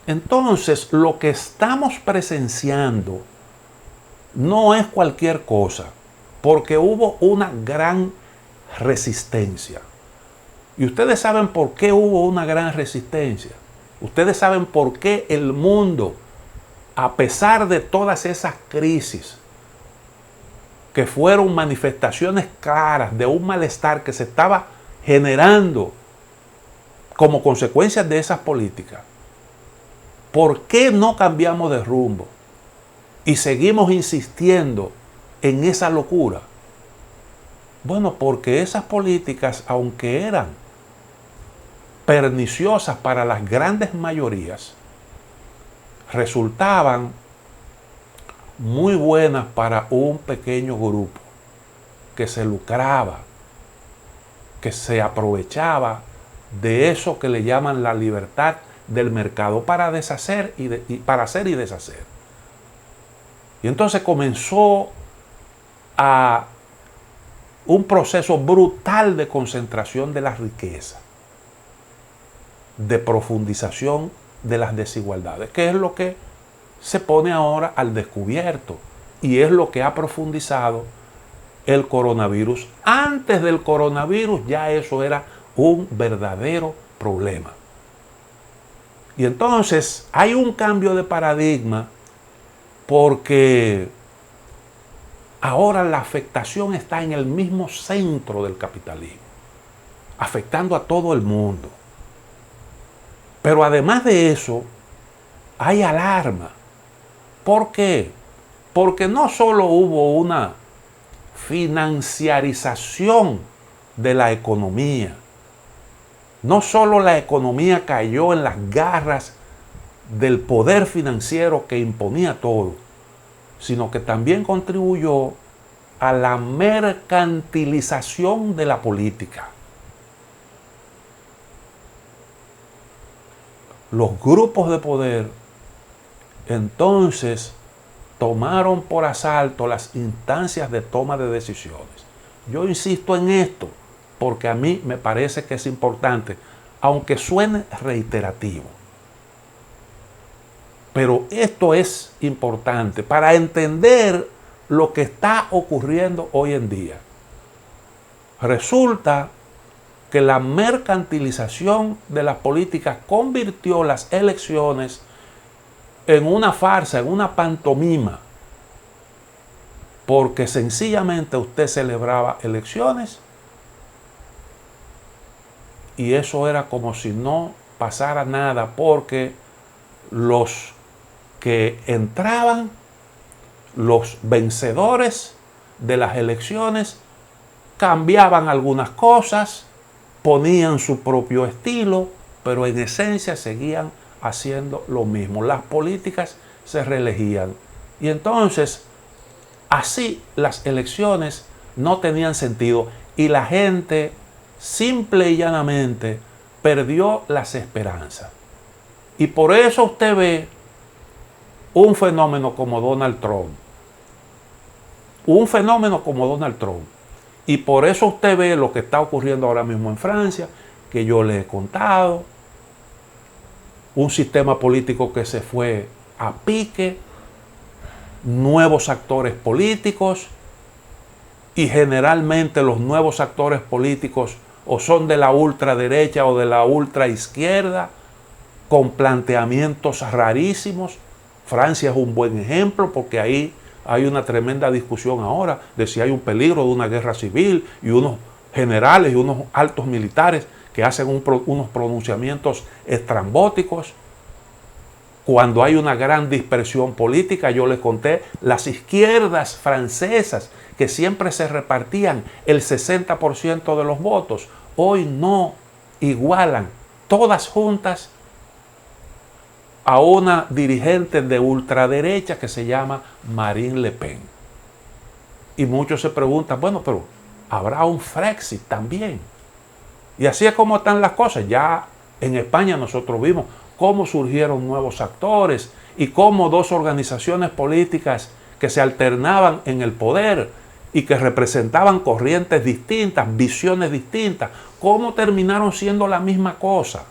Entonces, lo que estamos presenciando no es cualquier cosa, porque hubo una gran resistencia. Y ustedes saben por qué hubo una gran resistencia. Ustedes saben por qué el mundo, a pesar de todas esas crisis, que fueron manifestaciones claras de un malestar que se estaba generando como consecuencia de esas políticas, ¿por qué no cambiamos de rumbo y seguimos insistiendo en esa locura? Bueno, porque esas políticas, aunque eran perniciosas para las grandes mayorías, resultaban muy buenas para un pequeño grupo que se lucraba, que se aprovechaba de eso que le llaman la libertad del mercado para deshacer para hacer y deshacer. Y entonces comenzó a un proceso brutal de concentración de la riqueza, de profundización de las desigualdades, que es lo que se pone ahora al descubierto y es lo que ha profundizado el coronavirus. Antes del coronavirus ya eso era un verdadero problema. Y entonces hay un cambio de paradigma porque ahora la afectación está en el mismo centro del capitalismo, afectando a todo el mundo. Pero además de eso, hay alarma. ¿Por qué? Porque no solo hubo una financiarización de la economía, no solo la economía cayó en las garras del poder financiero que imponía todo, sino que también contribuyó a la mercantilización de la política. Los grupos de poder entonces tomaron por asalto las instancias de toma de decisiones. Yo insisto en esto porque a mí me parece que es importante, aunque suene reiterativo. Pero esto es importante para entender lo que está ocurriendo hoy en día. Resulta que la mercantilización de las políticas convirtió las elecciones en una farsa, en una pantomima, porque sencillamente usted celebraba elecciones y eso era como si no pasara nada, porque los que entraban, los vencedores de las elecciones, cambiaban algunas cosas, ponían su propio estilo, pero en esencia seguían haciendo lo mismo. Las políticas se reelegían. Y entonces, así las elecciones no tenían sentido y la gente simple y llanamente perdió las esperanzas. Y por eso usted ve un fenómeno como Donald Trump. Un fenómeno como Donald Trump. Y por eso usted ve lo que está ocurriendo ahora mismo en Francia, que yo le he contado. Un sistema político que se fue a pique, nuevos actores políticos, y generalmente los nuevos actores políticos o son de la ultraderecha o de la ultraizquierda, con planteamientos rarísimos. Francia es un buen ejemplo porque ahí hay una tremenda discusión ahora de si hay un peligro de una guerra civil y unos generales y unos altos militares que hacen unos pronunciamientos estrambóticos. Cuando hay una gran dispersión política, yo les conté las izquierdas francesas que siempre se repartían el 60% de los votos, hoy no igualan todas juntas a una dirigente de ultraderecha que se llama Marine Le Pen. Y muchos se preguntan, bueno, pero habrá un Frexit también. Y así es como están las cosas. Ya en España nosotros vimos cómo surgieron nuevos actores y cómo dos organizaciones políticas que se alternaban en el poder y que representaban corrientes distintas, visiones distintas, cómo terminaron siendo la misma cosa.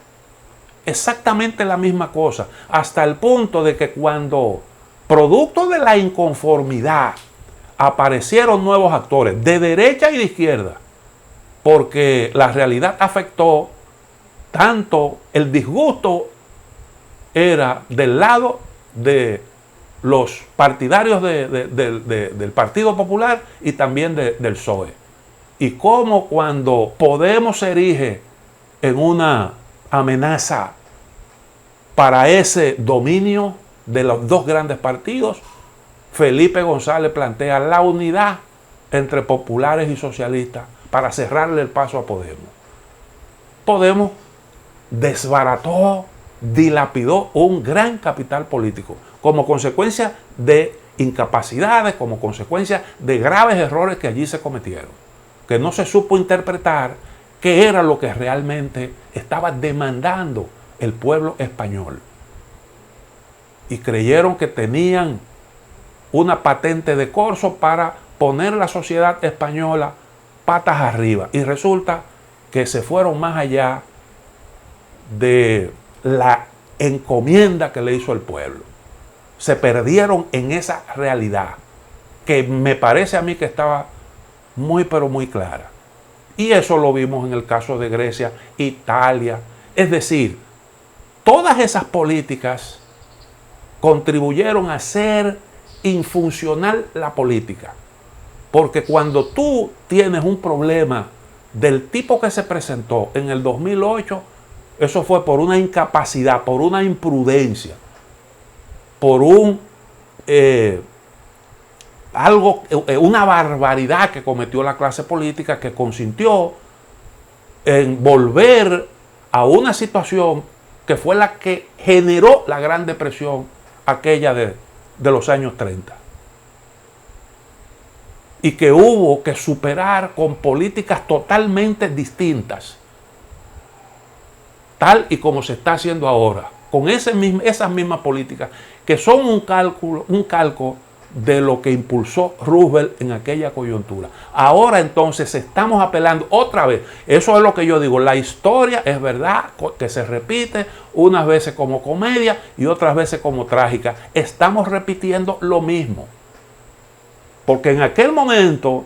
exactamente la misma cosa, hasta el punto de que cuando, producto de la inconformidad, aparecieron nuevos actores de derecha y de izquierda, porque la realidad afectó tanto, el disgusto era del lado de los partidarios del Partido Popular y también del PSOE. Y cómo cuando Podemos se erige en una amenaza para ese dominio de los dos grandes partidos, Felipe González plantea la unidad entre populares y socialistas para cerrarle el paso a Podemos. Podemos desbarató, dilapidó un gran capital político como consecuencia de incapacidades, como consecuencia de graves errores que allí se cometieron, que no se supo interpretar qué era lo que realmente estaba demandando el pueblo español. Y creyeron que tenían una patente de corso para poner la sociedad española patas arriba. Y resulta que se fueron más allá de la encomienda que le hizo el pueblo. Se perdieron en esa realidad que me parece a mí que estaba muy pero muy clara. Y eso lo vimos en el caso de Grecia, Italia. Es decir, todas esas políticas contribuyeron a hacer infuncional la política. Porque cuando tú tienes un problema del tipo que se presentó en el 2008, eso fue por una incapacidad, por una imprudencia, por una barbaridad que cometió la clase política, que consintió en volver a una situación que fue la que generó la Gran Depresión, aquella de los años 30. Y que hubo que superar con políticas totalmente distintas, tal y como se está haciendo ahora, con esas mismas políticas que son un calco de lo que impulsó Roosevelt en aquella coyuntura. Ahora entonces estamos apelando otra vez, eso es lo que yo digo, la historia es verdad que se repite, unas veces como comedia y otras veces como trágica. Estamos repitiendo lo mismo, porque en aquel momento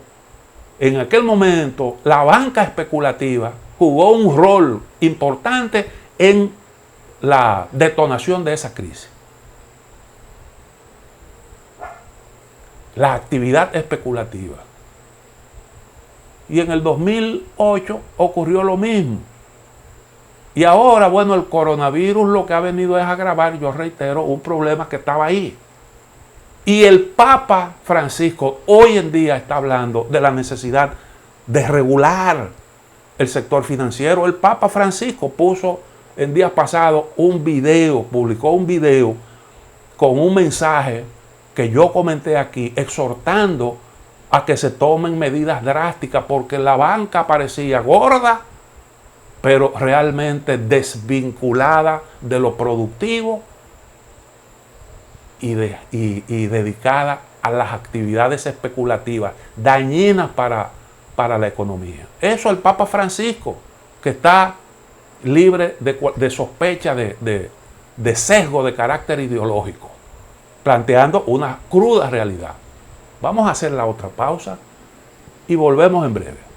la banca especulativa jugó un rol importante en la detonación de esa crisis. La actividad especulativa. Y en el 2008 ocurrió lo mismo. Y ahora, bueno, el coronavirus lo que ha venido es agravar, yo reitero, un problema que estaba ahí. Y el Papa Francisco hoy en día está hablando de la necesidad de regular el sector financiero. El Papa Francisco puso en días pasados publicó un video con un mensaje que yo comenté aquí, exhortando a que se tomen medidas drásticas, porque la banca parecía gorda, pero realmente desvinculada de lo productivo y dedicada a las actividades especulativas dañinas para la economía. Eso el Papa Francisco, que está libre de sospecha de sesgo de carácter ideológico, planteando una cruda realidad. Vamos a hacer la otra pausa y volvemos en breve.